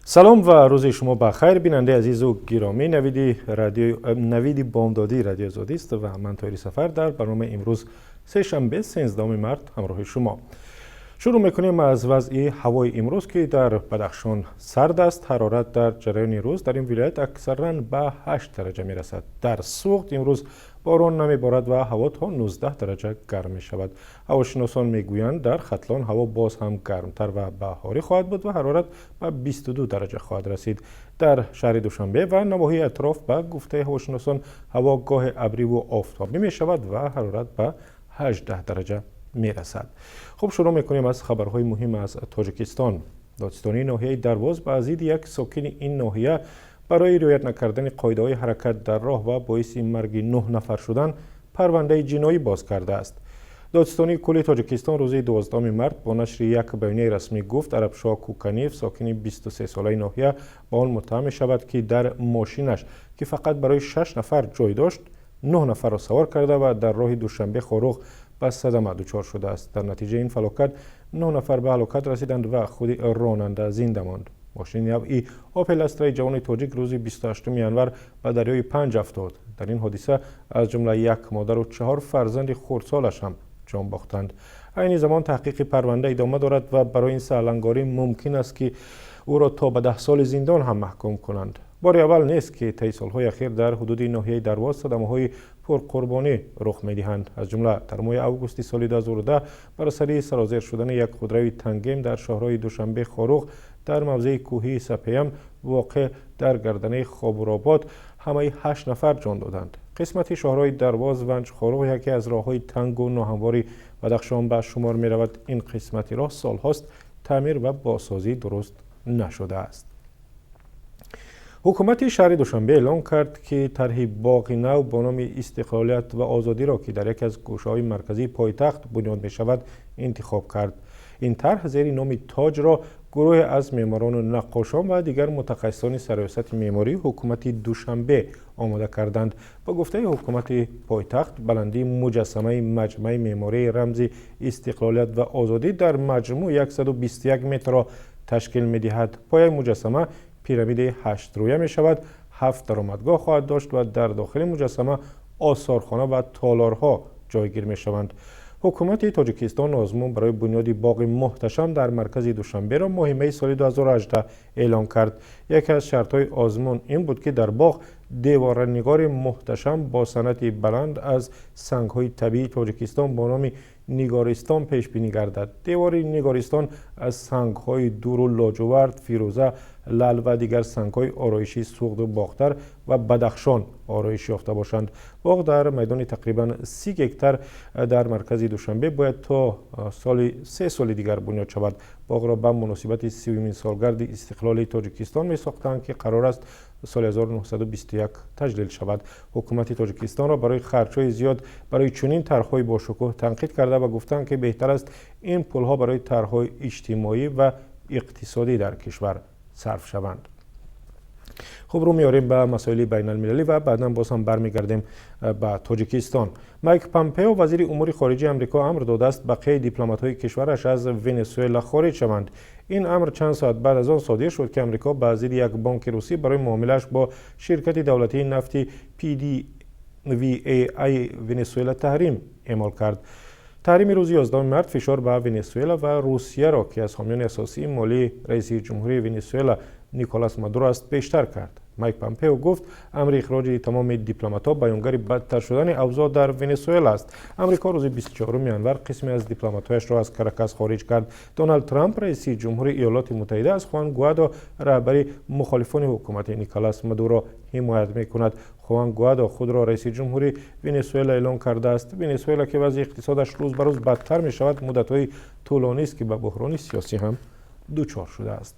سلام و روز شما بخیر بیننده عزیز و گرامی. نوید بامدادی رادیو آزادی است و من طاهر سفر در برنامه امروز سه شنبه 13 مارس همراه شما. شروع میکنیم از وضع هوای امروز که در بدخشان سرد است. حرارت در جریان روز در این ولایت اکثرا به 8 درجه میرسد. در سوخت امروز باران نمیبارد و هوا تا 19 درجه گرم می شود. هواشناسان میگویند در ختلان هوا باز هم گرمتر و بهاری خواهد بود و حرارت به 22 درجه خواهد رسید. در شهر دوشنبه و نواحی اطراف به گفته هواشناسان هوا گاه ابری و آفتابی می شود و حرارت به 18 درجه می رسد. خب شروع میکنیم از خبرهای مهم از تاجیکستان. دادستانی ناحیه درواز به ازید یک ساکن این ناحیه برای رعایت نکردن قاعده‌های حرکت در راه و باعث مرگ 9 نفر شدن پرونده جنایی باز کرده است. دادستانی کل تاجیکستان روز 12 مارس با نشر یک بیانیه رسمی گفت عربشاه کوکانیف ساکن 23 ساله ناحیه با آن متهم شود که در ماشینش که فقط برای 6 نفر جای داشت 9 نفر را سوار کرده و در راه دوشنبه خاروخ به صدمه دچار شده است. در نتیجه این فلاکت 9 نفر به هلاکت رسیدند و خود راننده زنده ماند. ماشین نوعی اوپل استرای جوان تاجیک روز 28 ینور به دریای پنج افتاد. در این حادثه از جمله یک مادر و 4 فرزند خردسالش هم جان باختند. این زمان تحقیق پرونده ادامه دارد و برای این سرلنگاری ممکن است که او را تا به 10 سال زندان هم محکوم کنند. بار اول نیست که طی سالهای اخیر در حدود ناحیه درواز صدمه‌های پرقربانی رخ می‌دهند. از جمله در ماه اوگوست سال 2010 بر اثر سرازیر شدن یک خودروی تنگیم در شهرهای دوشنبه خاروخ در موضع کوهی سپیم واقع در گردنه خابرآباد همه 8 نفر جان دادند. قسمت شهرهای درواز ونج خاروخ یکی از راه‌های تنگ و ناهمواری بدخشان به شمار می‌رود. این قسمت راه سال‌هاست تعمیر و بازسازی درست نشده است. حکومت شهر دوشنبه اعلام کرد که طرح باغ نو با نام استقلالیت و آزادی را که در یک از گوشه‌های مرکزی پایتخت بنیاد می شود انتخاب کرد. این طرح زیر نام تاج را گروه از معماران و نقاشان و دیگر متخصصان سیاست معماری حکومت دوشنبه آماده کردند. با گفته حکومت پایتخت بلندی مجسمه مجمع معماری رمز استقلالیت و آزادی در مجموع 121 متر را تشکیل می دهد. پایه مجسمه پیرامید 8 رویه می شود. 7 درآمدگاه خواهد داشت و در داخل مجسمه آثارخانه و تالارها جایگیر می شوند. حکومت تاجیکستان آزمون برای بنیاد باغ محتشم در مرکز دوشنبه را ماه می سال 2018 اعلام کرد. یکی از شرط‌های آزمون این بود که در باغ دیوارنگار محتشم با صنعت بلند از سنگ‌های طبیعی تاجیکستان با نام نگارستان پیش بینی گردد. دیوار نگارستان از سنگ‌های دور و لاجورد، فیروزه، لعل و دیگر سنگ‌های آرایشی سوخت و باختر و بدخشان آرایش یافته باشند. باغ در میدان تقریباً 30 هکتار در مرکز دوشنبه باید تا 3 سال دیگر بنیاد شود. باغ را به مناسبت 30مین سالگرد استقلال تاجیکستان می ساختند که قرار است سال 1921 تجلیل شود. حکومت تاجیکستان را برای خرچ‌های زیاد برای چنین طرح‌های با شکوه تنقید کرده و گفتند که بهتر است این پول‌ها برای طرح‌های اجتماعی و اقتصادی در کشور صرف شوند. خب رو میاریم به مسائل بین المللی و بعدا باز هم برمیگردیم به تاجیکستان. مایک پامپئو وزیر امور خارجه آمریکا امر داده است بقیه دیپلمات‌های کشورش از ونزوئلا خارج شوند. این امر چند ساعت بعد از آن صادر شد که آمریکا به ازید یک بانک روسی برای معامله‌اش با شرکت دولتی نفت PDVSA ونزوئلا تحریم اعمال کرد. تحریم روز 11 مارس فشار به ونزوئلا و روسیه را که از حامیان اساسی مالی رئیس جمهوری ونزوئلا نیکولاس مادورو است بیشتر کرد. مایک پامپئو گفت امر اخراج تمام دیپلمات‌ها بیانگر بدتر شدن اوضاع در ونزوئلا است. آمریکا روز 24 ینور قسمی از دیپلمات‌هایش را از کاراکاس خارج کرد. دونالد ترامپ رئیس جمهور ایالات متحده از خوان گوایدو رهبری مخالفان حکومت نیکولاس مادورو حمایت می‌کند. خوان گوایدو خود را رئیس جمهور ونزوئلا اعلام کرده است. ونزوئلا که وضع اقتصادش روز به روز بدتر می‌شود مدت‌های طولانی است که به بحران سیاسی هم دچار شده است.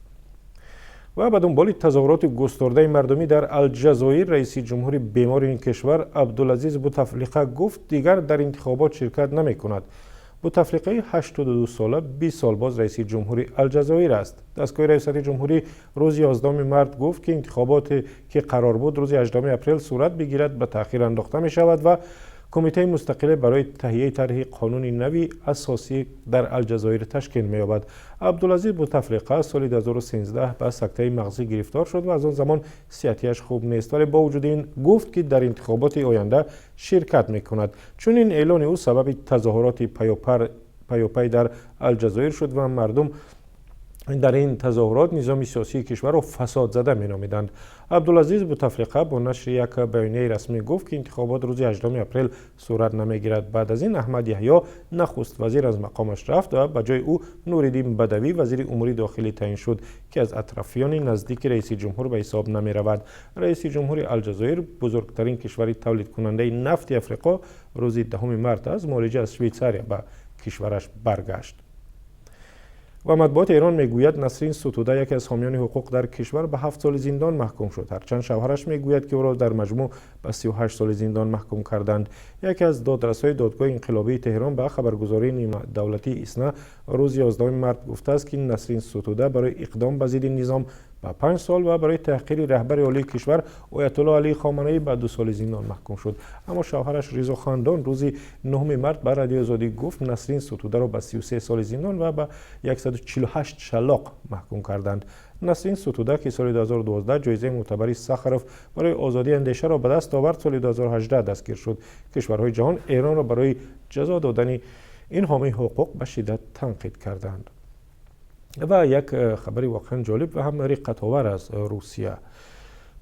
و به دنبال تظاهرات گسترده مردمی در الجزایر رئیس جمهور بیمار این کشور عبدالعزیز بوتفلیقه گفت دیگر در انتخابات شرکت نمی کند. بوتفلیقه 82 ساله 20 سال باز رئیس جمهور الجزایر است. دستگاه ریاست جمهوری روز 11 مارس گفت که انتخابات که قرار بود روز 18 اپریل صورت بگیرد به تأخیر انداخته می شود و کمیته مستقل برای تهیه طرح قانون نوی اساسی در الجزایر تشکیل می‌یابد. عبدالعزیز بوتفلیقه سال 2013 به سکته مغزی گرفتار شد و از آن زمان صحتش خوب نیست، ولی با وجود این گفت که در انتخابات آینده شرکت می‌کند. چون این اعلان او سبب تظاهرات پیاپی در الجزایر شد و مردم در این تظاهرات نظام سیاسی کشور را فساد زده می‌نامیدند. عبدالعزیز بوتفلیقه با نشر یک بیانیه رسمی گفت که انتخابات روز 18 اپریل صورت نمی‌گیرد. بعد از این احمد یحیی نخست وزیر از مقامش رفت و به جای او نوریدین بدوی وزیر امور داخلی تعیین شد که از اطرافیان نزدیک رئیس جمهور به حساب نمی‌رود. رئیس جمهور الجزایر، بزرگترین کشور تولید کننده نفت افریقا، روز 10 مارس از معالجه از شویتزاریا به کشورش برگشت. و مطبوعات ایران میگوید نسرین ستوده یکی از حامیان حقوق در کشور به 7 سال زندان محکوم شد. هرچند شوهرش میگوید که او را در مجموع به 38 سال زندان محکوم کردند. یکی از دادرسای دادگاه انقلابی تهران به خبرگزاری نیمه دولتی ایسنا روز 11 مارس گفته است که نسرین ستوده برای اقدام به ضد نظام به 5 سال و برای تحقیر رهبر عالی کشور آیت الله علی خامنه‌ای به 2 سال زندان محکوم شد. اما شوهرش رضا خاندان روز 9 مارس به رادیو آزادی گفت نسرین ستوده را به 33 سال زندان و به 148 شلاق محکوم کردند. نسرین ستوده که سال 2012 جایزه معتبری سخروف برای آزادی اندیشه را به دست آورد، سال 2018 دستگیر شد. کشورهای جهان ایران را برای جزا دادن این حامی حقوق به شدت تنقید کردند. و یک خبری واقعا جالب و هم رقت‌آور از روسیه.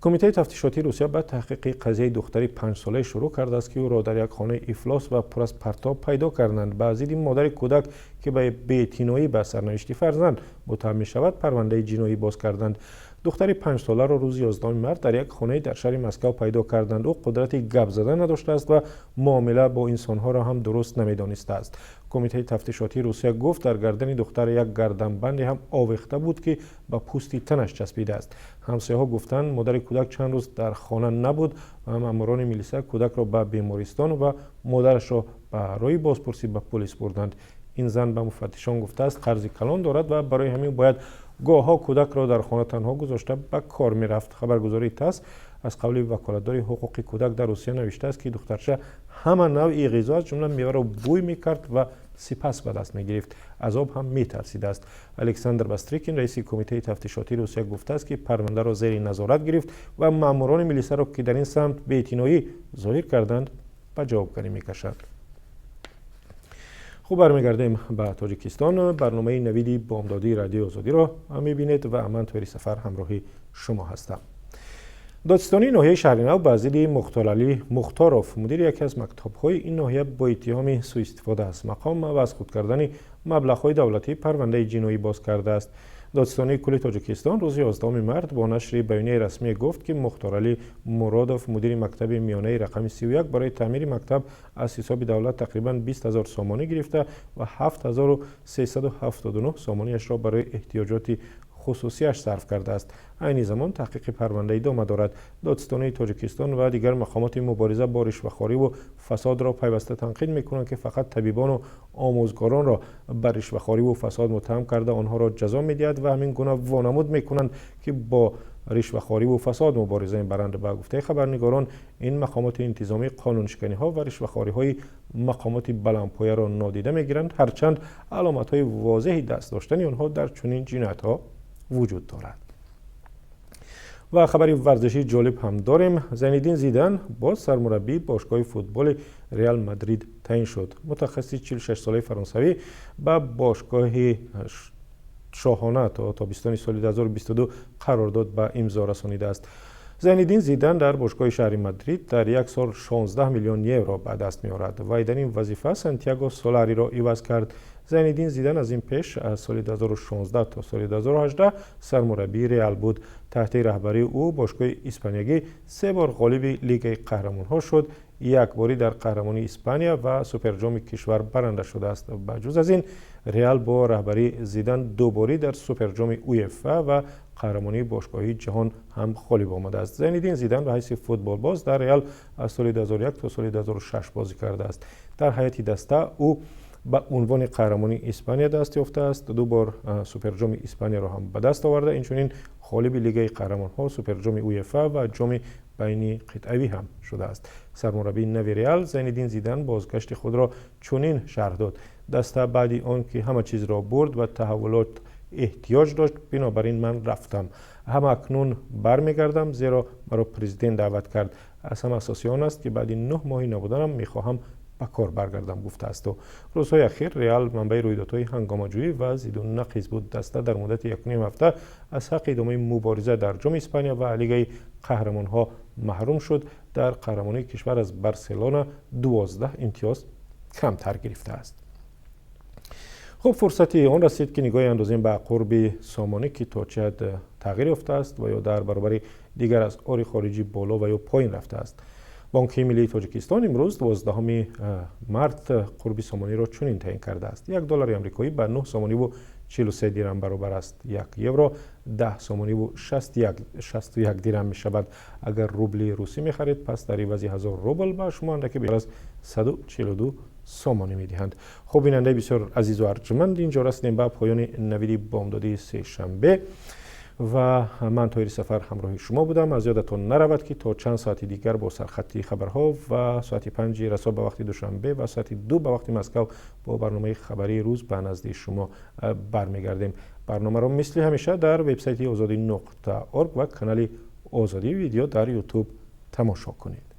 کمیته تفتیشاتی روسیه به تحقیق قضیه دختری 5 ساله شروع کرده است که او را در یک خانه افلاس و پر از پرتاب پیدا کردند. به ضد مادر کودک که به بی‌اعتنایی به سرنوشت فرزند متهم می‌شود پرونده جنایی باز کردند. دختری 5 ساله را روز 11 مارس در یک خانه در شهر مسکو پیدا کردند. او قدرت گپ زدن نداشته است و معامله با انسان‌ها را هم درست نمی‌دانسته است. کمیته تفتیشاتی روسیه گفت در گردن دختر یک گردنبندی هم آویخته بود که به پوست تنش چسبیده است. همسایه‌ها گفتند مادر کودک چند روز در خانه نبود و ماموران میلیسا کودک را به بیمارستان و مادرش را به راه بازپرسی به پلیس بردند. این زن به مفتشان گفته است قرض کلان دارد و برای همین باید گاه‌ها کودک را در خانه تنها گذاشته به کار می‌رفت. خبرگزاری تاس از قول وکالتدار حقوق کودک در روسیه نوشته است که دخترچه همه نوع غذا از جمله میوه را بوی می‌کرد و سپس به دست می‌گرفت. از آب هم می‌ترسیده است. الکساندر باستریکین رئیس کمیته تفتیشاتی روسیه گفته است که پرونده را زیر نظارت گرفت و ماموران میلیسا را که در این سمت بی‌اعتنایی ظاهر کردند به جوابگری می‌کشد. خوب برمیگردیم به تاجیکستان. برنامه نوید بامدادی رادیو آزادی را می‌بینید و من توی سفر همراهی شما هستم. دادستانی ناحیه شهرنو به ضد مختار علی مختاروف مدیر یکی از مکتب‌های این ناحیه با اتهام سوء استفاده از مقام و از خود کردن مبلغ‌های دولتی پرونده جنایی باز کرده است. دادستانی کل تاجیکستان روز 11 مارس با نشر بیانیه رسمی گفت که مختار علی مرادوف مدیر مکتب میانه رقم 31 برای تعمیر مکتب از حساب دولت تقریباً 20000 سامانی گرفته و 7379 سامانیش را برای احتیاجات خصوصیش صرف کرده است. عین زمان تحقیق پرونده ادامه دارد. دادستانی تاجیکستان و دیگر مقامات مبارزه با رشوه‌خواری و فساد را پیوسته تنقید می‌کنند که فقط طبیبان و آموزگاران را به رشوه‌خواری و فساد متهم کرده آنها را جزا می‌دهد و همین گونه وانمود می‌کنند که با رشوه‌خواری و فساد مبارزه برند. به گفته خبرنگاران این مقامات انتظامی قانونشکنی‌ها و رشوه‌خواری‌های مقامات بلندپایه را نادیده می‌گیرند، هرچند علامت‌های واضحی دست داشتن آنها در چنین جنایت‌ها وجود دارد. و خبری ورزشی جالب هم داریم. زینالدین زیدان باز سرمربی باشگاه فوتبال ریال مادرید تعیین شد. متخصص 46 ساله فرانسوی به باشگاه شاهانه تا تابستان سال 2022 قرارداد به امضا رسانیده است. زینالدین زیدان در باشگاه شهر مادرید در یک سال 16 میلیون یورو به دست می‌آورد و در این وظیفه سانتیاگو سولاری را عوض کرد. زینالدین زیدان از این پیش از سال 2016 تا سال 2018 سرمربی ریال بود. تحت رهبری او باشگاه اسپانیایی 3 بار غالب لیگ قهرمان‌ها شد، یک باری در قهرمانی اسپانیا و سوپرجام کشور برنده شده است. بجز از این ریال با رهبری زیدان 2 باری در سوپرجام اویفا و قهرمانی باشگاهی جهان هم غالب آمده است. زینالدین زیدان به حیث فوتبال باز در ریال از سال 2001 تا سال 2006 بازی کرده است. در هیئت دسته او به عنوان قهرمانی اسپانیا دست یافته است. 2 بار سوپرجام اسپانیا را هم به دست آورده. اینچنین غالب لیگ قهرمان‌ها، سوپرجام اویفا و جام بین قطعی هم شده است. سرمربی نوی ریال زینالدین زیدان بازگشت خود را چنین شرح داد: دسته بعدی آن که همه چیز را برد و تحولات احتیاج داشت، بنابراین من رفتم. همه اکنون برمیگردم زیرا مرا پرزیدنت دعوت کرد. از همه اساسی آن است که بعد 9 ماهی نبودنم میخواهم به کار برگردم گفته است. و روزهای اخیر ریال منبع رویدادهای هنگامه‌جویی و زیدون نقیض بود. دسته در مدت 1.5 هفته از حق ادامه مبارزه در جام اسپانیا و لیگ قهرمان‌ها محروم شد. در قهرمانی کشور از بارسلونا 12 امتیاز کمتر گرفته است. خب فرصتی آن رسید که نگاه اندازیم به قرب سامانه که تا چه حد تغییر یافته است و یا در برابر دیگر از آر خارجی بالا و یا پایین رفته است. بانک ملی تاجیکستان امروز 12 مارس قرب سامانی را چنین تعیین کرده است: $1 آمریکایی به 9 سامانی و 43 درهم برابر است. 1 یورو 10 سامانی و 61 درهم می شود. اگر روبل روسی می خرید پس در عوض 1000 روبل به شما اندکی بیشتر از 142 سامانی می دهند. خب بیننده بسیار عزیز و ارجمند، اینجا رسیدیم به پایان نوید بامدادی سه شنبه و من طاهر سفر همراه شما بودم. از یادتان نرود که تا چند ساعت دیگر با سرخطی خبرها و ساعت 5 رسا به وقت دوشنبه و ساعت 2 به وقت مسکو با برنامه خبری روز به نزد شما برمیگردیم. برنامه را مثل همیشه در وبسایت azadi.org و کانال آزادی ویدیو در یوتیوب تماشا کنید.